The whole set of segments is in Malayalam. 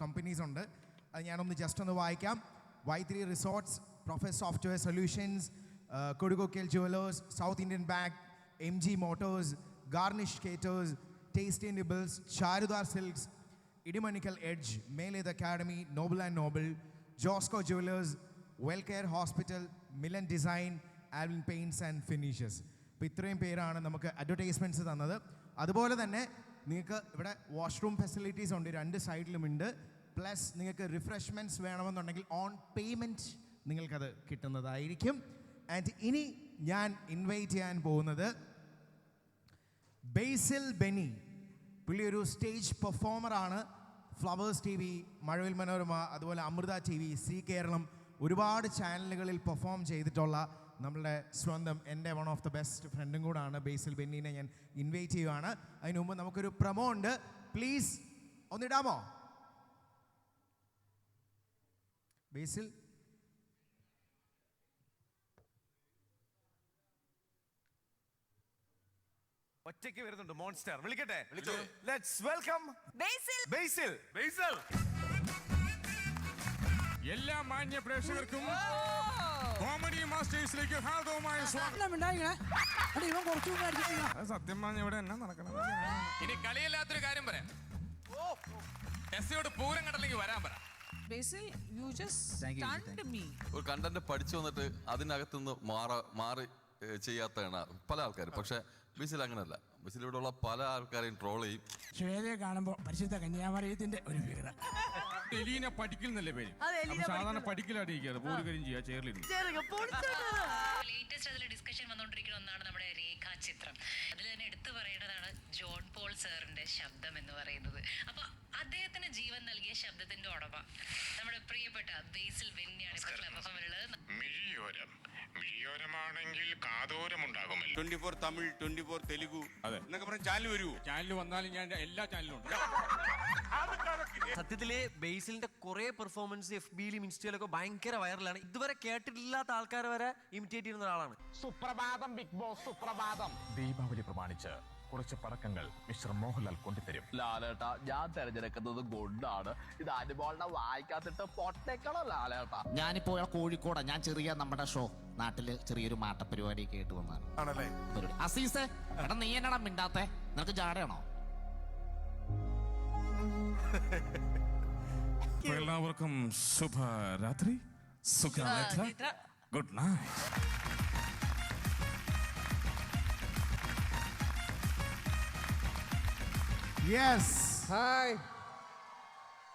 കമ്പനീസ് ഉണ്ട്. അത് ഞാനൊന്ന് ജസ്റ്റ് ഒന്ന് വായിക്കാം. Y3 റിസോർട്ട്സ്, പ്രൊഫസ് സോഫ്റ്റ്വെയർ സൊല്യൂഷൻസ്, കൊടുകോക്കൽ jewellers, south Indian bank, MG motors, garnish caterers, tasty nibbles, ചാരുദാർ സിൽക്സ്, ഇടിമണിക്കൽ edge, Meleth academy, noble and noble, Josco jewellers, Welcare hospital, Milan design, Alvin paints and finishes. അപ്പോൾ ഇത്രയും പേരാണ് നമുക്ക് അഡ്വർടൈസ്മെൻറ്റ്സ് തന്നത്. അതുപോലെ തന്നെ നിങ്ങൾക്ക് ഇവിടെ വാഷ്റൂം ഫെസിലിറ്റീസ് ഉണ്ട്, 2 സൈഡിലുമുണ്ട്. പ്ലസ് നിങ്ങൾക്ക് റിഫ്രഷ്മെൻറ്റ്സ് വേണമെന്നുണ്ടെങ്കിൽ ഓൺ പേയ്മെൻറ്റ് നിങ്ങൾക്കത് കിട്ടുന്നതായിരിക്കും. ആൻഡ് ഇനി ഞാൻ ഇൻവൈറ്റ് ചെയ്യാൻ പോകുന്നത് ബേസിൽ ബെന്നി. പുള്ളി ഒരു stage പെർഫോമറാണ്. Flowers TV, Mazhavil Manorama, അതുപോലെ അമൃത TV, സി കേരളം, ഒരുപാട് ചാനലുകളിൽ പെർഫോം ചെയ്തിട്ടുള്ള നമ്മളുടെ സ്വന്തം എൻ്റെ വൺ ഓഫ് ദ ബെസ്റ്റ് ഫ്രണ്ടും കൂടാണ് ബേസിൽ ബെന്നീനെ ഞാൻ ഇൻവൈറ്റ് ചെയ്യുവാണ്. അതിന് മുമ്പ് നമുക്കൊരു പ്രമോ ഉണ്ട്, പ്ലീസ് ഒന്നിടാമോ? ബേസിൽ ഒറ്റയ്ക്ക് വരുന്നുണ്ട് മോൺസ്റ്റർ. വിളിക്കട്ടെ? ലെറ്റ്സ് വെൽക്കം ബേസിൽ. ബേസിൽ ബേസിൽ എല്ലാ മാന്യ പ്രേക്ഷകർക്കും കോമഡി മാസ്റ്റേഴ്സിലേക്ക് ഹാർദവമായ സ്വാഗതം. സത്യം പറഞ്ഞ ഇവിടെ എന്നാ നടക്കണം? ഇനി കളിയില്ലാത്തൊരു കാര്യം പറയാം. ടെസ്സിയോട് പൂരം കണ്ടല്ലെങ്കിൽ വരാൻ പറ. Basil, you just stunned me. ഒരു കണ്ടന്റ് പഠിച്ചു വന്നിട്ട് അതിനകത്തുനിന്ന് മാറി ചെയ്യാത്തതാണ് പല ആൾക്കാരും. പക്ഷെ ബേസിൽ അങ്ങനല്ല. ബേസിൽ ഇവിടെ ഉള്ള പല ആൾക്കാരെയും ട്രോൾ ചെയ്യും. ശ്വേതയെ കാണുമ്പോൾ പരിശുദ്ധ കന്യാമറിയത്തിന്റെ ഒരു ഫിഗർ. എലീന പഠിക്കലെന്നല്ലേ പേര്? സാധാരണ പഠിക്കലാടിക്കാറ് പൂരുകരും ചെയ്യാ ചേർലിരുന്നു. ലേറ്റസ്റ്റ് അതിൽ ഡിസ്കഷൻ വന്നുകൊണ്ടിരിക്കുന്ന ഒന്നാണ് നമ്മുടെ രേഖാചിത്രം. അതിൽ തന്നെ എടുത്തു പറയേണ്ടതാണ് ജോൺ പോൾ സാറിന്റെ ശബ്ദം എന്ന് പറയുന്നത്. അപ്പൊ അദ്ദേഹത്തിന് ജീവൻ നൽകിയ ശബ്ദത്തിന്റെ ഉടമ നമ്മുടെ പ്രിയപ്പെട്ട ബേസിൽ ബെന്നിയാണ് ഇപ്പോൾ ക്ലബ്ബിലുള്ളത്. മിഴിയോരമാണെങ്കിൽ കാതോരമുണ്ടാകുമല്ലോ. 24 തമിഴ്, 24 തെലുഗു എന്നൊക്കെ പറഞ്ഞ ചാനൽ വരൂ. ചാനൽ വന്നാലും ഞാൻ എല്ലാ ചാനലും ഉണ്ട്. സത്യത്തില് ബേസിലിന്റെ കുറെ പെർഫോമൻസ് FB-യിലും ഇൻസ്റ്റയിലൊക്കെ ഭയങ്കര വൈറലാണ്. ഇതുവരെ കേട്ടിട്ടില്ലാത്ത ആൾക്കാർ വരെ ഇമിറ്റേറ്റ് ചെയ്യുന്ന ഒരാളാണ്. സുപ്രഭാതം ബിഗ് ബോസ്, സുപ്രഭാതം. ദീപാവലി പ്രമാണിച്ച് കുറച്ച് പടക്കങ്ങൾ മിസ്റ്റർ മോഹൻലാൽ കൊണ്ടുതരും. ലാലേട്ട, ഞാൻ തെരഞ്ഞെടുക്കുന്നത് ഗുണ്ടാണ്. ഇത് അനുമോളുടെ വായിക്കാത്തിട്ട് പൊട്ടേക്കണോ ലാലേട്ട? ഞാനിപ്പോ കോഴിക്കോടാ. ഞാൻ ചെറിയ നമ്മുടെ ഷോ നാട്ടില് ചെറിയൊരു മാട്ടപരിപാടിയൊക്കെ ആയിട്ട് വന്നാണ്. അസീസേ, എടാ നീ എന്നടാ മിണ്ടാത്തെ? നിനക്ക് ജാടയാണോ? എല്ലാവർക്കും ശുഭരാത്രി, സുഖനിദ്ര, good night. Yes, hi,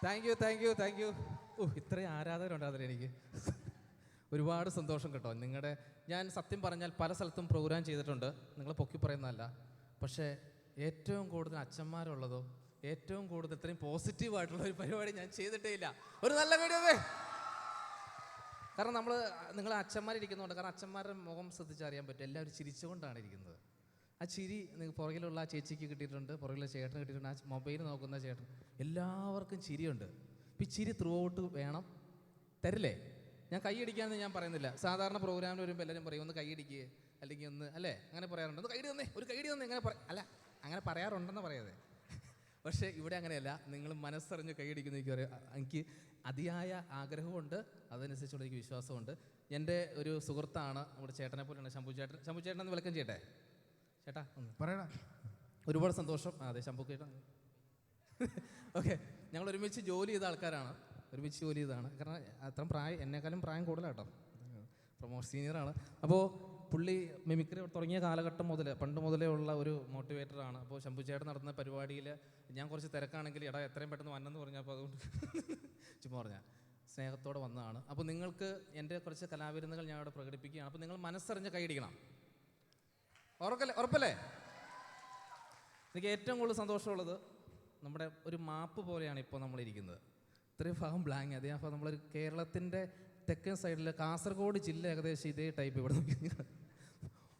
thank you. ഇത്രയും ആരാധകരുണ്ട് അതിലെനിക്ക്. ഒരുപാട് സന്തോഷം കേട്ടോ. ഞാൻ സത്യം പറഞ്ഞാൽ പല സ്ഥലത്തും പ്രോഗ്രാം ചെയ്തിട്ടുണ്ട്, നിങ്ങൾ പൊക്കി പറയുന്നതല്ല. പക്ഷേ ഏറ്റവും കൂടുതൽ അച്ഛന്മാരുള്ളതോ, ഏറ്റവും കൂടുതൽ ഇത്രയും പോസിറ്റീവായിട്ടുള്ള ഒരു പരിപാടി ഞാൻ ചെയ്തിട്ടേ ഇല്ല. ഒരു നല്ല വീഡിയോ. കാരണം നിങ്ങൾ അച്ഛന്മാരിരിക്കുന്നുണ്ട്. കാരണം അച്ഛന്മാരുടെ മുഖം ശ്രദ്ധിച്ചറിയാൻ പറ്റും, എല്ലാവരും ചിരിച്ചുകൊണ്ടാണ് ഇരിക്കുന്നത്. ആ ചിരി പുറകിലുള്ള ആ ചേച്ചിക്ക് കിട്ടിയിട്ടുണ്ട്, പുറകിലുള്ള ചേട്ടന് കിട്ടിയിട്ടുണ്ട്, ആ മൊബൈൽ നോക്കുന്ന ചേട്ടൻ, എല്ലാവർക്കും ചിരിയുണ്ട്. ഇപ്പം ഈ ചിരി ത്രൂ ഔട്ട് വേണം. തരില്ലേ? ഞാൻ കൈയടിക്കാമെന്ന് ഞാൻ പറയുന്നില്ല. സാധാരണ പ്രോഗ്രാമിന് വരുമ്പോൾ എല്ലാവരും പറയും ഒന്ന് കൈയടിക്കുക, അല്ലെങ്കിൽ ഒന്ന് അല്ലേ അങ്ങനെ പറയാറുണ്ട്. ഒന്ന് കൈയടി തന്നേ, ഒരു കൈയടി തന്നേ, അങ്ങനെ പറയാറുണ്ടെന്ന് പറയാതെ. പക്ഷേ ഇവിടെ അങ്ങനെയല്ല. നിങ്ങൾ മനസ്സറിഞ്ഞ് കൈയടിക്കുന്ന എനിക്ക് അതിയായ ആഗ്രഹമുണ്ട്, അതനുസരിച്ചുള്ള എനിക്ക് വിശ്വാസമുണ്ട്. എൻ്റെ ഒരു സുഹൃത്താണ്, നമ്മുടെ ചേട്ടനെ പോലെയാണ് ശംഭു ചേട്ടൻ. ശംഭു ചേട്ടൻ ഒന്ന് വെൽക്കം ചെയ്യട്ടെ. ചേട്ടാ ഒന്ന് പറയടാ. ഒരുപാട് സന്തോഷം. അതെ, ശംഭു ചേട്ടാ. ഓക്കെ, ഞങ്ങൾ ഒരുമിച്ച് ജോലി ചെയ്ത ആൾക്കാരാണ്, കാരണം അത്രയും എന്നെക്കാളും പ്രായം കൂടുതലാട്ടോ. സീനിയറാണ്. അപ്പോൾ പുള്ളി മിമിക്രി തുടങ്ങിയ കാലഘട്ടം പണ്ട് മുതലേ ഉള്ള ഒരു മോട്ടിവേറ്ററാണ്. അപ്പോൾ ശംഭു ചേട്ടൻ നടത്തുന്ന പരിപാടിയിൽ ഞാൻ കുറച്ച് തിരക്കാണെങ്കിൽ എടാ എത്രയും പെട്ടെന്ന് വന്നെന്ന് പറഞ്ഞപ്പോൾ അതുകൊണ്ട് ചുമ്മാ പറഞ്ഞാൽ സ്നേഹത്തോടെ വന്നതാണ്. അപ്പോൾ നിങ്ങൾക്ക് എൻ്റെ കുറച്ച് കലാവിരുന്നുകൾ ഞാൻ അവിടെ പ്രകടിപ്പിക്കുകയാണ്. അപ്പോൾ നിങ്ങൾ മനസ്സറിഞ്ഞ് കൈയടിക്കണം. ഉറപ്പല്ലേ? എനിക്ക് ഏറ്റവും കൂടുതൽ സന്തോഷമുള്ളത് നമ്മുടെ ഒരു മാപ്പ് പോലെയാണ് ഇപ്പോൾ നമ്മളിരിക്കുന്നത്. ഇത്രയും ഭാഗം ബ്ലാങ്ക്. അതേ അപ്പോൾ നമ്മളൊരു കേരളത്തിൻ്റെ തെക്കൻ സൈഡിൽ കാസർഗോഡ് ജില്ല ഏകദേശം ഇതേ ടൈപ്പ് ഇവിടെ നോക്കി.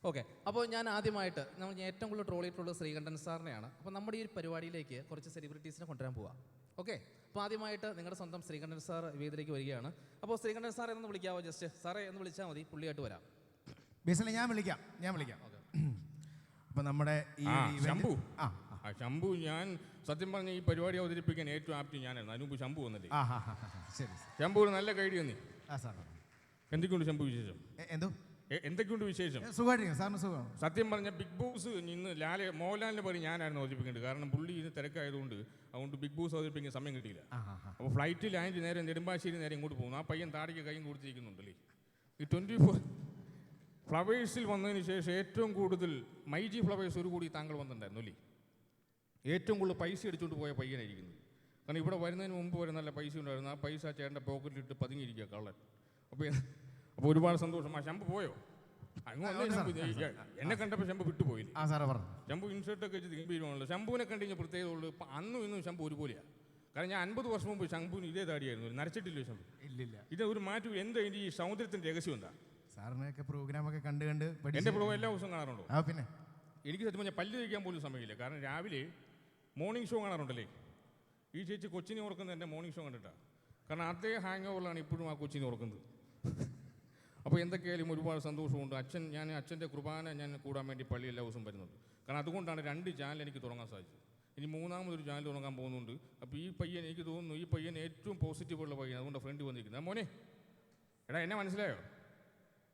ഓക്കെ, അപ്പോൾ ഞാൻ ആദ്യമായിട്ട് ഞാൻ ഏറ്റവും കൂടുതൽ ട്രോൾ ചെയ്തിട്ടുള്ളത് ശ്രീകണ്ഠൻ സാറിനെയാണ്. അപ്പോൾ നമ്മുടെ ഈ ഒരു പരിപാടിയിലേക്ക് കുറച്ച് സെലിബ്രിറ്റീസിനെ കൊണ്ടുവരാൻ പോവാം. ഓക്കെ, അപ്പോൾ ആദ്യമായിട്ട് നിങ്ങളുടെ സ്വന്തം ശ്രീകണ്ഠൻ സാർ വേദിയിലേക്ക് വരികയാണ്. അപ്പോൾ ശ്രീകണ്ഠൻ സാർ എന്ന് വിളിക്കാവോ? ജസ്റ്റ് സാറേ എന്ന് വിളിച്ചാൽ മതി, പുള്ളിയായിട്ട് വരാം. ബേസിലെ ഞാൻ വിളിക്കാം. ഓക്കെ, അപ്പോൾ നമ്മുടെ ഈ ശംഭു, ആ ശംഭു ഞാൻ സത്യം പറഞ്ഞ ഈ പരിപാടി അവതരിപ്പിക്കാൻ ഏറ്റവും ആപ്റ്റ് ഞാനായിരുന്നു. അതിന് മുമ്പ് ശംഭു വന്നില്ലേ? ശരി ശംഭു ഒരു നല്ല കൈഡി വന്നി. സാർ എന്തൊക്കെയുണ്ട് ശംഭു വിശേഷം? എന്തോ എന്തൊക്കെയുണ്ട് വിശേഷം? സുഖമായിട്ടിരിക്കും സാറിന് സുഖം. സത്യം പറഞ്ഞ ബിഗ് ബോസ് ഇന്ന് മോഹൻലാലിൻ്റെ പണി ഞാനായിരുന്നു അവതരിപ്പിക്കേണ്ടത്. കാരണം പുള്ളി ഇന്ന് തിരക്കായതുകൊണ്ട് ബിഗ് ബോസ് അവതരിപ്പിക്കാൻ സമയം കിട്ടിയില്ല. അപ്പോൾ ഫ്ലൈറ്റ് ലാൻഡ് നേരെ നെടുമ്പാശ്ശേരി നേരെ ഇങ്ങോട്ട് പോകുന്നു. ആ പയ്യൻ താടിക്ക് കൈയും കൊടുത്തിരിക്കുന്നുണ്ടല്ലേ. ഈ 24 ഫ്ലവേഴ്സിൽ വന്നതിന് ശേഷം ഏറ്റവും കൂടുതൽ മൈജി ഫ്ലവേഴ്സ് ഒരു കൂടി താങ്കൾ വന്നിട്ടുണ്ടായിരുന്നു അല്ലേ? ഏറ്റവും കൂടുതൽ പൈസ അടിച്ചുകൊണ്ട് പോയ പയ്യനായിരിക്കുന്നത്. കാരണം ഇവിടെ വരുന്നതിന് മുമ്പ് വരെ നല്ല പൈസ ഉണ്ടായിരുന്നു. ആ പൈസ ചേട്ടൻ്റെ പോക്കറ്റിലിട്ട് പതുങ്ങിയിരിക്കുക കള്ളൻ. അപ്പോൾ ഒരുപാട് സന്തോഷം. ആ ശംഭു പോയോ? എന്നെ കണ്ടപ്പോൾ ശംഭു വിട്ടുപോയില്ലേ? ശംഭു ഇൻഷർട്ടൊക്കെ വെച്ച് ഗംഭീരമാണല്ലോ. ശംഭുവിനെ കണ്ടു കഴിഞ്ഞാൽ പ്രത്യേകതയുള്ളൂ. ഇപ്പം അന്നും ഇന്നും ശംഭു ഒരുപോലെയാണ്. കാരണം ഞാൻ 50 വർഷം മുമ്പ് ശംഭുവിന് ഇതേ താടിയായിരുന്നു. നരച്ചിട്ടില്ലേ ശംഭു? ഇല്ലില്ല. ഇത് ഒരു മാറ്റം. എന്താ ഇതിൻ്റെ ഈ സൗന്ദര്യത്തിൻ്റെ രഹസ്യം എന്താ? സാറിനൊക്കെ പ്രോഗ്രാമൊക്കെ കണ്ട് എൻ്റെ പ്രോഗ്രാം എല്ലാ ദിവസവും കാണാറുണ്ടോ? പിന്നെ എനിക്ക് സത്യം പറഞ്ഞാൽ പല്ല് തേക്കാൻ പോലും സമയമില്ല. കാരണം രാവിലെ മോർണിംഗ് ഷോ കാണാറുണ്ടല്ലേ. ഈ ചേച്ചി കൊച്ചിനെ ഓർക്കുന്നത് എൻ്റെ മോർണിംഗ് ഷോ കണ്ടിട്ടാണ്. കാരണം അതേ ഹാങ് ഓവറിലാണ് ഇപ്പോഴും ആ കൊച്ചിനെ ഓർക്കുന്നത്. അപ്പോൾ എന്തൊക്കെയായാലും ഒരുപാട് സന്തോഷമുണ്ട്. ഞാൻ അച്ഛൻ്റെ കുർബാന ഞാൻ കൂടാൻ വേണ്ടി പള്ളി എല്ലാ ദിവസവും വരുന്നുണ്ട്. കാരണം അതുകൊണ്ടാണ് 2 ചാനൽ എനിക്ക് തുടങ്ങാൻ സാധിച്ചത്. ഇനി 3ാമതൊരു ചാനൽ തുടങ്ങാൻ പോകുന്നുണ്ട്. അപ്പോൾ ഈ പയ്യൻ എനിക്ക് തോന്നുന്നു ഈ പയ്യൻ ഏറ്റവും പോസിറ്റീവുള്ള പയ്യൻ. അതുകൊണ്ട് ഫ്രണ്ട് വന്നിരിക്കുന്നത്. മോനെ എടാ എന്നെ മനസ്സിലായോ?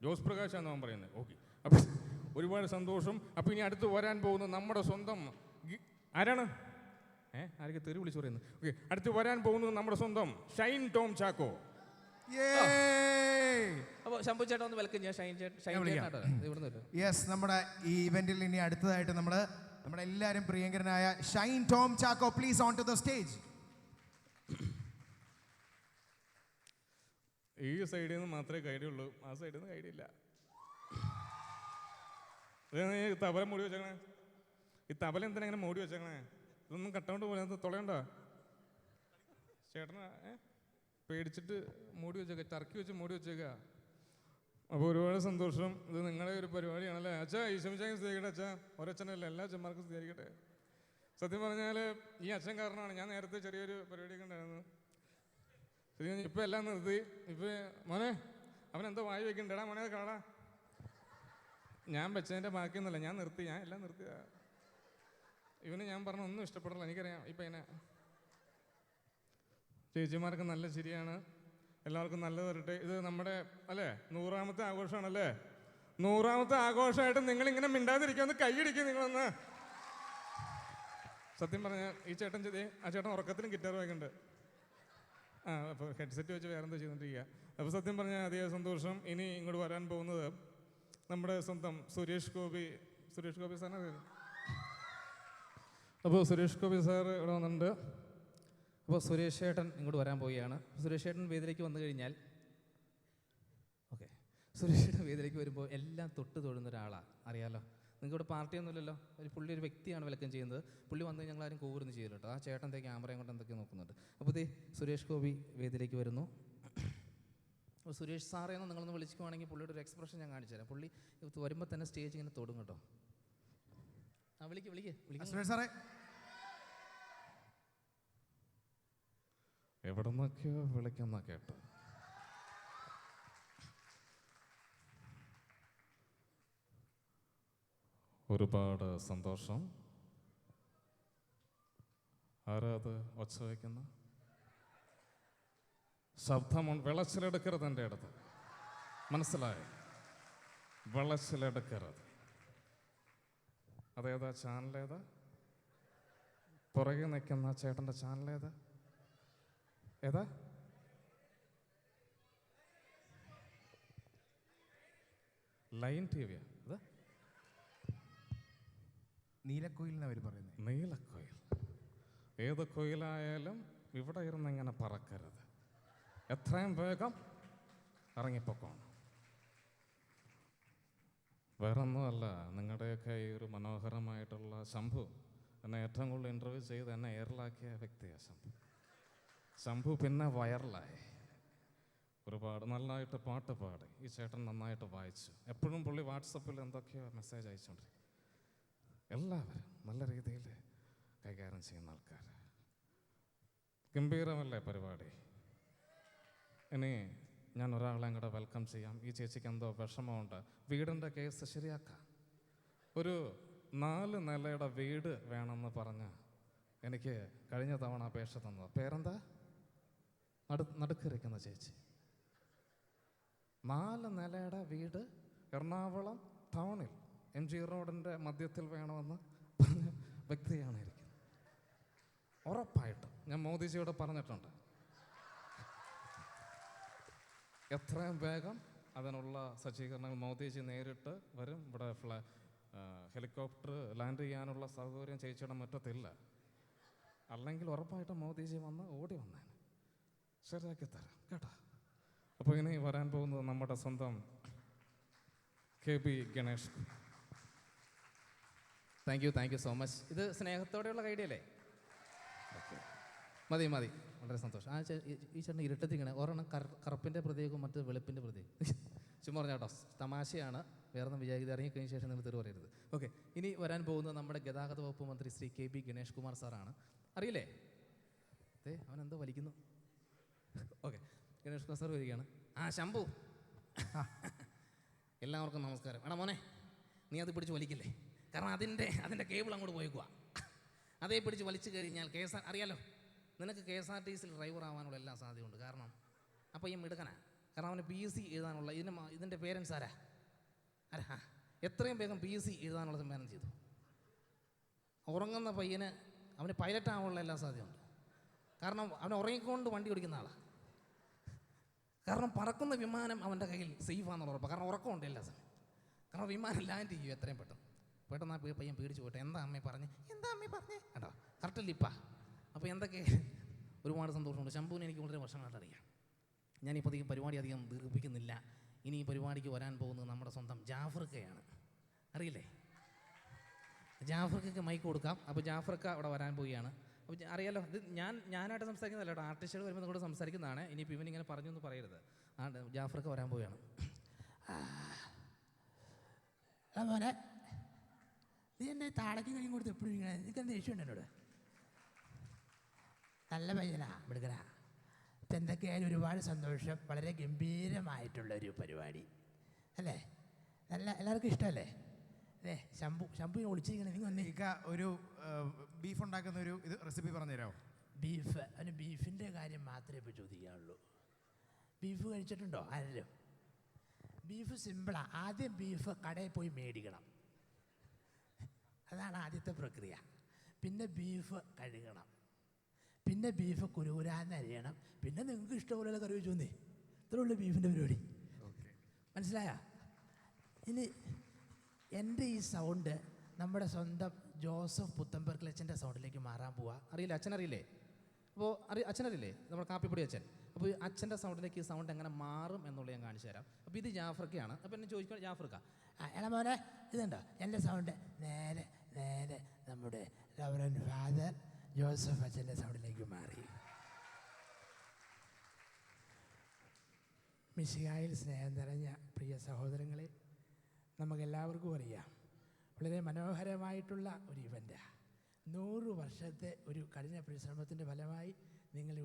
ജോസ് പ്രകാശാണ് അവൻ പറയുന്നത്. ഓക്കെ, അപ്പോൾ ഒരുപാട് സന്തോഷം. അപ്പോൾ ഇനി അടുത്ത് വരാൻ പോകുന്ന നമ്മുടെ സ്വന്തം ആരാണ്? ആരൊക്കെ തെറി വിളിച്ചു പറയുന്നത്? ഓക്കെ, അടുത്ത് വരാൻ പോകുന്നത് നമ്മുടെ സ്വന്തം ഷൈൻ ടോം ചാക്കോ. അപ്പോൾ ശംഭു ചേട്ടാ ഒന്ന് വെൽക്കം ചെയ്യാം. യെസ്, നമ്മുടെ ഈ ഇവന്റിൽ ഇനി അടുത്തതായിട്ട് നമ്മുടെ എല്ലാവരും പ്രിയങ്കരനായ Shine Tom Chacko, please on to the stage. ഈ സൈഡിൽ നിന്ന് മാത്രമേ കൈഡിയുള്ളൂ, ആ സൈഡിൽ നിന്ന് കൈഡിയില്ല. തബല മൂടി വെച്ചേക്കണേ. ഈ തബല എന്തിനാ ഇങ്ങനെ മൂടി വെച്ചേക്കണേ? ഇതൊന്നും കട്ടോണ്ട് പോലെ തുളയണ്ട. ചേട്ടനാ പേടിച്ചിട്ട് മൂടി വെച്ചേക്ക, ടർക്കി വെച്ച് മൂടി വെച്ചേക്ക. അപ്പോൾ ഒരുപാട് സന്തോഷം. ഇത് നിങ്ങളുടെ ഒരു പരിപാടിയാണല്ലേ അച്ഛാ. ഈശ്വമിച്ചാൽ സ്ഥിതിക്കട്ടെ അച്ഛാ. ഒരച്ഛനല്ല, എല്ലാ അച്ഛന്മാർക്കും സ്ഥിതിക്കട്ടെ. സത്യം പറഞ്ഞാൽ ഈ അച്ഛൻ കാരണമാണ് ഞാൻ നേരത്തെ ചെറിയൊരു പരിപാടിയൊക്കെ ഉണ്ടായിരുന്നു. ഇപ്പം എല്ലാം നിർത്തി. ഇപ്പം മോനെ അവനെന്തോ വായി വെക്കണ്ടേടാ മോനെ കാണാ. ഞാൻ വെച്ചതിൻ്റെ ബാക്കിയൊന്നുമല്ല, ഞാൻ എല്ലാം നിർത്തിയ. ഇവന് ഞാൻ പറഞ്ഞ ഒന്നും ഇഷ്ടപ്പെടില്ല, എനിക്കറിയാം. ഇപ്പം എന്നെ ചേച്ചിമാർക്ക് നല്ല ശരിയാണ്, എല്ലാവർക്കും നല്ലത് വരട്ടെ. ഇത് നമ്മുടെ അല്ലേ 100ാമത്തെ ആഘോഷമാണല്ലേ. 100ാമത്തെ ആഘോഷമായിട്ട് നിങ്ങളിങ്ങനെ മിണ്ടാതിരിക്കുമെന്ന് കൈയടിക്കുക നിങ്ങളൊന്ന്. സത്യം പറഞ്ഞാൽ ഈ ചേട്ടൻ ആ ചേട്ടൻ ഉറക്കത്തിനും ഗിറ്റാർ വായിക്കുന്നുണ്ട്. അപ്പോൾ ഹെഡ്സെറ്റ് വെച്ച് വേറെന്തോ ചെയ്തുകൊണ്ടിരിക്കുക. അപ്പോൾ സത്യം പറഞ്ഞാൽ അധികം സന്തോഷം. ഇനി ഇങ്ങോട്ട് വരാൻ പോകുന്നത് നമ്മുടെ സ്വന്തം സുരേഷ് ഗോപി സാറിന്. അപ്പോൾ സുരേഷ് ഗോപി സാർ ഇവിടെ വന്നിട്ടുണ്ട്. അപ്പോൾ സുരേഷ് ചേട്ടൻ ഇങ്ങോട്ട് വരാൻ പോവുകയാണ്. സുരേഷ് ചേട്ടൻ വേദിയിലേക്ക് വന്നു കഴിഞ്ഞാൽ സുരേഷ് ചേട്ടൻ വേദിയിലേക്ക് വരുമ്പോൾ എല്ലാം തൊടുന്ന ഒരാളാണ്, അറിയാലോ. നിങ്ങൾക്കിവിടെ പാർട്ടിയൊന്നുമില്ലല്ലോ. പുള്ളി ഒരു വ്യക്തിയാണ് വെൽക്കം ചെയ്യുന്നത്. പുള്ളി വന്ന് ഞങ്ങളാരും കോവൊന്നും ചെയ്തില്ല കേട്ടോ. ആ ചേട്ടൻ ക്യാമറയും കൊണ്ട് എന്തൊക്കെ നോക്കുന്നുണ്ട്. അപ്പോൾ സുരേഷ് ഗോപി വേദിയിലേക്ക് വരുന്നു. അപ്പോൾ സുരേഷ് സാറേ എന്ന് നിങ്ങളൊന്ന് വിളിക്കുവാണെങ്കിൽ പുള്ളിയുടെ ഒരു എക്സ്പ്രഷൻ ഞാൻ കാണിച്ചു തരാം. പുള്ളി വരുമ്പോൾ തന്നെ സ്റ്റേജ് ഇങ്ങനെ തൊടും കേട്ടോ. സുരേഷ് സാറേ. എവിടെ നിന്നൊക്കെയോ വിളിക്കുന്ന കേട്ടോ. ഒരുപാട് സന്തോഷം. ആരാത് ഒച്ച വയ്ക്കുന്ന? ശബ്ദമുണ്ട്. വിളച്ചിലെടുക്കരുത് എൻ്റെ അടുത്ത്, മനസ്സിലായോ? വിളച്ചിലെടുക്കരുത്. അതേതാ ചാനലേതാ? പുറകെ നിൽക്കുന്ന ചേട്ടൻ്റെ ചാനലേതാ? ഏതാ? ലൈൻ ടി വിയാ? അതാ നീലക്കോയിൽ എന്നാണ് അവർ പറയുന്നത്. നീലക്കോയിൽ. ഏത് കോയിലായാലും ഇവിടെ ഇരുന്ന് ഇങ്ങനെ പറക്കരുത്. എത്രയും വേഗം ഇറങ്ങിപ്പോക്കണം. വേറൊന്നുമല്ല, നിങ്ങളുടെയൊക്കെ ഈ ഒരു മനോഹരമായിട്ടുള്ള ശംഭു എന്നെ ഏറ്റവും കൂടുതൽ ഇൻ്റർവ്യൂ ചെയ്ത് എന്നെ എയറിലാക്കിയ വ്യക്തിയാണ് ശംഭു. പിന്നെ വൈറലായി. ഒരുപാട് നന്നായിട്ട് പാട്ട് പാടി. ഈ ചേട്ടൻ നന്നായിട്ട് വായിച്ചു. എപ്പോഴും പുള്ളി വാട്സപ്പിൽ എന്തൊക്കെയോ മെസ്സേജ് അയച്ചുകൊണ്ട്. എല്ലാവരും നല്ല രീതിയിൽ കൈകാര്യം ചെയ്യുന്ന ആൾക്കാർ. ഗംഭീരമല്ലേ പരിപാടി? ഇനി ഞാൻ ഒരാളെ കൂടെ വെൽക്കം ചെയ്യാം. ഈ ചേച്ചിക്ക് എന്തോ വിഷമമുണ്ട്. വീടിൻ്റെ കേസ് ശരിയാക്കാം. ഒരു 4 നിലയുടെ വീട് വേണമെന്ന് പറഞ്ഞ് എനിക്ക് കഴിഞ്ഞ തവണ അപേക്ഷ തന്നത്. പേരെന്താ? നടുക്കിരിക്കുന്ന ചേച്ചി. 4 നിലയുടെ വീട് എറണാകുളം ടൗണിൽ MG റോഡിൻ്റെ മധ്യത്തിൽ വേണമെന്ന് പറഞ്ഞ വ്യക്തിയാണ് ഇരിക്കുന്നത്. ഉറപ്പായിട്ടും ഞാൻ മോദിജിയോട് പറഞ്ഞിട്ടുണ്ട്, എത്രയും വേഗം അതിനുള്ള സജ്ജീകരണങ്ങൾ മോദിജി നേരിട്ട് വരും. ഇവിടെ ഹെലികോപ്റ്റർ ലാൻഡ് ചെയ്യാനുള്ള സൗകര്യം ചേച്ചിയുടെ മുറ്റത്തില്ല. അല്ലെങ്കിൽ ഉറപ്പായിട്ടും മോദിജി വന്ന് ഓടി വന്നേനെ, ശരിയാക്കി തരാം കേട്ടോ. അപ്പോൾ ഇനി വരാൻ പോകുന്നത് നമ്മുടെ സ്വന്തം KB Ganesh. Thank you so much. ഇത് സ്നേഹത്തോടെയുള്ള കൈഡിയല്ലേ? മതി വളരെ സന്തോഷം. ഈ ചേട്ടൻ ഇരുട്ടത്തിങ്ങനെ ഒരെണ്ണം കറുപ്പിൻ്റെ പ്രതീകവും മറ്റു വെളുപ്പിൻ്റെ പ്രതീകം. ചുമ്മാ പറഞ്ഞ കേട്ടോ, തമാശയാണ്, വേറെ ഒന്നും വിചാരിക്കുന്നത്. ഇറങ്ങിക്കഴിഞ്ഞ ശേഷം നിങ്ങൾ തെറി പറയരുത്. ഓക്കെ, ഇനി വരാൻ പോകുന്നത് നമ്മുടെ ഗതാഗത വകുപ്പ് മന്ത്രി ശ്രീ KB ഗണേഷ് കുമാർ സാറാണ്. അറിയില്ലേ? അവനെന്തോ വലിക്കുന്നു. ഓക്കെ, ഗണേഷ് കുമാർ സാർ വരികയാണ്. ശംഭു, എല്ലാവർക്കും നമസ്കാരം. എടാ മോനെ, നീ അത് പിടിച്ച് വലിക്കില്ലേ? കാരണം അതിൻ്റെ കേബിൾ അങ്ങോട്ട് പോയിക്കുക. അതേ പിടിച്ച് വലിച്ചു കഴിഞ്ഞാൽ അറിയാലോ, നിനക്ക് KSRTC ഡ്രൈവർ ആവാനുള്ള എല്ലാ സാധ്യതയുണ്ട്. കാരണം അപ്പോൾ ഈ മിടുക്കനാ. കാരണം അവന് PSC എഴുതാനുള്ള ഇതിൻ്റെ പേരൻസ് ആരാ? എത്രയും വേഗം PSC എഴുതാനുള്ള സംവിധാനം ചെയ്തു. ഉറങ്ങുന്ന പയ്യന് അവന് പൈലറ്റ് ആവാനുള്ള എല്ലാ സാധ്യതയുണ്ട്. കാരണം അവൻ ഉറങ്ങിക്കൊണ്ട് വണ്ടി ഓടിക്കുന്ന ആളാണ്. കാരണം പറക്കുന്ന വിമാനം അവൻ്റെ കയ്യിൽ സേഫാന്നുള്ള ഉറപ്പാണ്. കാരണം ഉറക്കമുണ്ട് എല്ലാ സമയം. കാരണം വിമാനം ലാൻഡ് ചെയ്യും എത്രയും പെട്ടെന്ന് ആ പയ്യൻ പേടിച്ച് പോട്ടെ. എന്താ അമ്മയെ പറഞ്ഞേ കേട്ടോ, കറക്റ്റല്ല ഇപ്പാ. അപ്പോൾ എന്തൊക്കെ ഒരുപാട് സന്തോഷമുണ്ട്. ശംഭുവിനെ എനിക്ക് വളരെ വർഷങ്ങളായിട്ട് അറിയാം. ഞാനിപ്പോൾ ഈ പരിപാടി അധികം ദീർഘിപ്പിക്കുന്നില്ല. ഇനി ഈ പരിപാടിക്ക് വരാൻ പോകുന്നത് നമ്മുടെ സ്വന്തം ജാഫർക്കയാണ്. അറിയില്ലേ? ജാഫർക്കയ്ക്ക് മൈക്ക് കൊടുക്കാം. അപ്പോൾ ജാഫർക്ക അവിടെ വരാൻ പോവുകയാണ്. അപ്പോൾ അറിയാലോ, ഇത് ഞാനായിട്ട് സംസാരിക്കുന്നതല്ല കേട്ടോ, ആർട്ടിസ്റ്റുകൾ വരുമ്പോൾ നിങ്ങളോട് സംസാരിക്കുന്നതാണ്. ഇനിയിപ്പോൾ ഇവനിങ്ങനെ പറഞ്ഞു എന്ന് പറയരുത്. ജാഫർക്ക വരാൻ പോവുകയാണ്. മോനെ, നീ എന്നെ താളയ്ക്ക് കഴിയും കൊടുത്ത് എപ്പോഴും ഇങ്ങനെ എനിക്ക് എന്താ ഇഷ്യൂ ഉണ്ട് എന്നോട്? നല്ല പയ്യനാ, മിടുക്കനാ. ഇപ്പം എന്തൊക്കെയായാലും ഒരുപാട് സന്തോഷം. വളരെ ഗംഭീരമായിട്ടുള്ളൊരു പരിപാടി അല്ലേ? എല്ലാവർക്കും ഇഷ്ടമല്ലേ? അതെ, ശംഭുവിനെ ഒളിച്ചിരിക്കണേ. നിങ്ങൾ വന്നേ. ഒരു ബീഫ് ഉണ്ടാക്കുന്ന ഒരു റെസിപ്പി പറഞ്ഞുതരാമോ? അവന് ബീഫിൻ്റെ കാര്യം മാത്രമേ ഇപ്പോൾ ചോദിക്കാനുള്ളൂ. ബീഫ് കഴിച്ചിട്ടുണ്ടോ ആരെങ്കിലും? ബീഫ് സിമ്പിളാണ്. ആദ്യം ബീഫ് കടയിൽ പോയി മേടിക്കണം, അതാണ് ആദ്യത്തെ പ്രക്രിയ. പിന്നെ ബീഫ് കഴുകണം, പിന്നെ ബീഫ് കുരുകുരാന്ന് അരിയണം, പിന്നെ നിങ്ങൾക്ക് ഇഷ്ടമുള്ള കറി വെച്ചു വന്നേ. ഇത്രേ ഉള്ളൂ ബീഫിൻ്റെ പരിപാടി. മനസ്സിലായ? ഇനി എൻ്റെ ഈ സൗണ്ട് നമ്മുടെ സ്വന്തം ജോസഫ് പുത്തമ്പർക്കിലച്ഛൻ്റെ സൗണ്ടിലേക്ക് മാറാൻ പോവാ. അറിയില്ല? അച്ഛനറിയില്ലേ? അപ്പോൾ അച്ഛനറിയില്ലേ? നമ്മുടെ കാപ്പിപ്പൊടി അച്ഛൻ. അപ്പോൾ അച്ഛൻ്റെ സൗണ്ടിലേക്ക് ഈ സൗണ്ട് എങ്ങനെ മാറും എന്നുള്ളത് ഞാൻ കാണിച്ചു തരാം. അപ്പോൾ ഇത് ജാഫർക്കയാണ്. അപ്പോൾ എന്നെ ചോദിക്കണം, ജാഫർക്ക എടാ മോനെ ഇതുണ്ടോ? എൻ്റെ സൗണ്ട് നേരെ നമ്മുടെ റവറൻഡ് ഫാദർ ജോസഫ് അച്ഛൻ്റെ സൗണ്ടിലേക്ക് മാറി. മിശിഹായിൽ സ്നേഹം നിറഞ്ഞ പ്രിയ സഹോദരങ്ങളെ, നമുക്കെല്ലാവർക്കും അറിയാം, വളരെ മനോഹരമായിട്ടുള്ള ഒരു ഇവൻ്റാണ്. 100 വർഷത്തെ ഒരു കഠിന പരിശ്രമത്തിൻ്റെ ഫലമായി നിങ്ങൾ